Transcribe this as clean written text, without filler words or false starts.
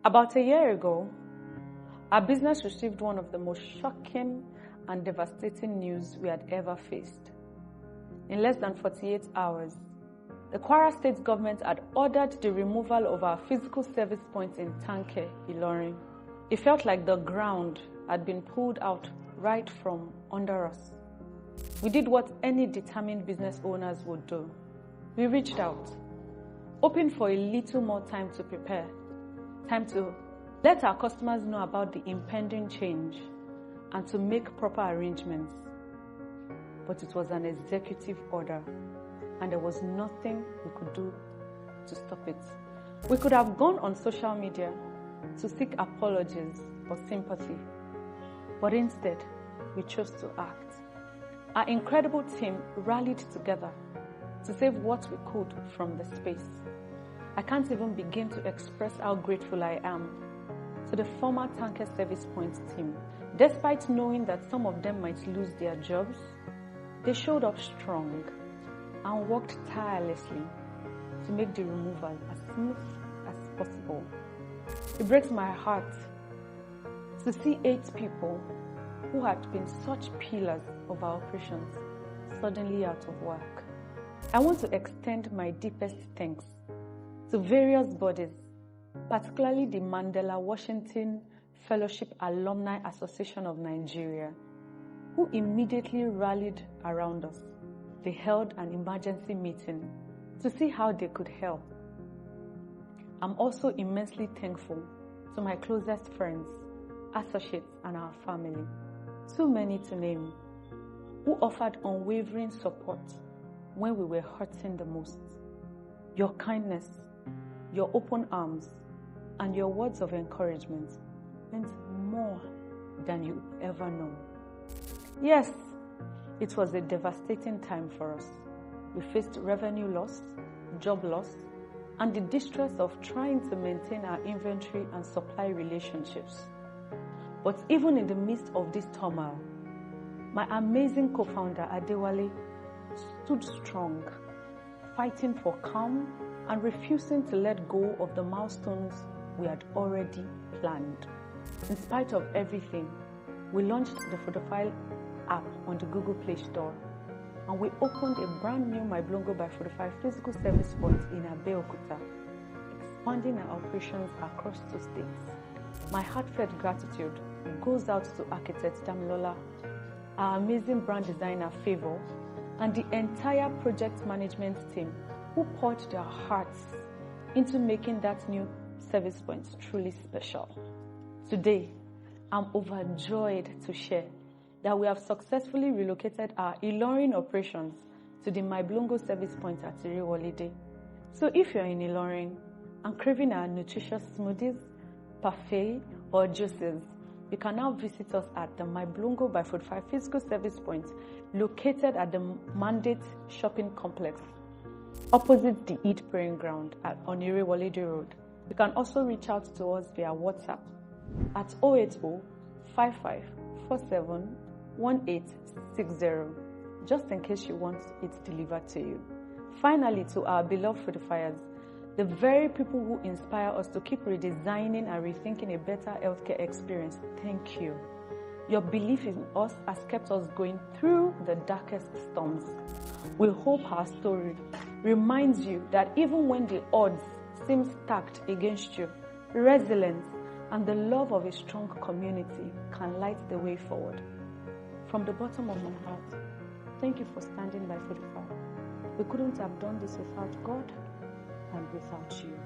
About a year ago, our business received one of the most shocking and devastating news we had ever faced. In less than 48 hours, the Kwara State government had ordered the removal of our physical service points in Tanke, Ilorin. It felt like the ground had been pulled out right from under us. We did what any determined business owners would do. We reached out, hoping for a little more time to prepare, time to let our customers know about the impending change and to make proper arrangements. But it was an executive order, and there was nothing we could do to stop it. We could have gone on social media to seek apologies or sympathy, but instead, we chose to act. Our incredible team rallied together to save what we could from the space. I can't even begin to express how grateful I am to the former Tanker Service Point team. Despite knowing that some of them might lose their jobs, they showed up strong and worked tirelessly to make the removal as smooth as possible. It breaks my heart to see 8 people who had been such pillars of our operations suddenly out of work. I want to extend my deepest thanks to various bodies, particularly the Mandela Washington Fellowship Alumni Association of Nigeria, who immediately rallied around us. They held an emergency meeting to see how they could help. I'm also immensely thankful to my closest friends, associates, and our family, too many to name, who offered unwavering support when we were hurting the most. Your kindness, your open arms, and your words of encouragement meant more than you ever know. Yes, it was a devastating time for us. We faced revenue loss, job loss, and the distress of trying to maintain our inventory and supply relationships. But even in the midst of this turmoil, my amazing co-founder Adewale stood strong, fighting for calm and refusing to let go of the milestones we had already planned. In spite of everything, we launched the Frootify app on the Google Play Store, and we opened a brand new My Blongo by Frootify physical service point in Abeokuta, expanding our operations across 2 states. My heartfelt gratitude goes out to architect Damilola, our amazing brand designer Favor, and the entire project management team who poured their hearts into making that new service point truly special. Today, I'm overjoyed to share that we have successfully relocated our Ilorin operations to the My Blongo service point at Irewolide. So if you're in Ilorin and craving our nutritious smoothies, parfait, or juices, you can now visit us at the My Blongo by Frootify physical service point located at the Mandate Shopping Complex, opposite the Eid Praying Ground on Irewolide Road. You can also reach out to us via WhatsApp at 080 5547 1860, just in case you want it delivered to you. Finally, to our beloved Frootifiers, the very people who inspire us to keep redesigning and rethinking a better healthcare experience, thank you. Your belief in us has kept us going through the darkest storms. We hope our story reminds you that even when the odds seem stacked against you, resilience and the love of a strong community can light the way forward. From the bottom of my heart, thank you for standing by Frootify. We couldn't have done this without God and without you.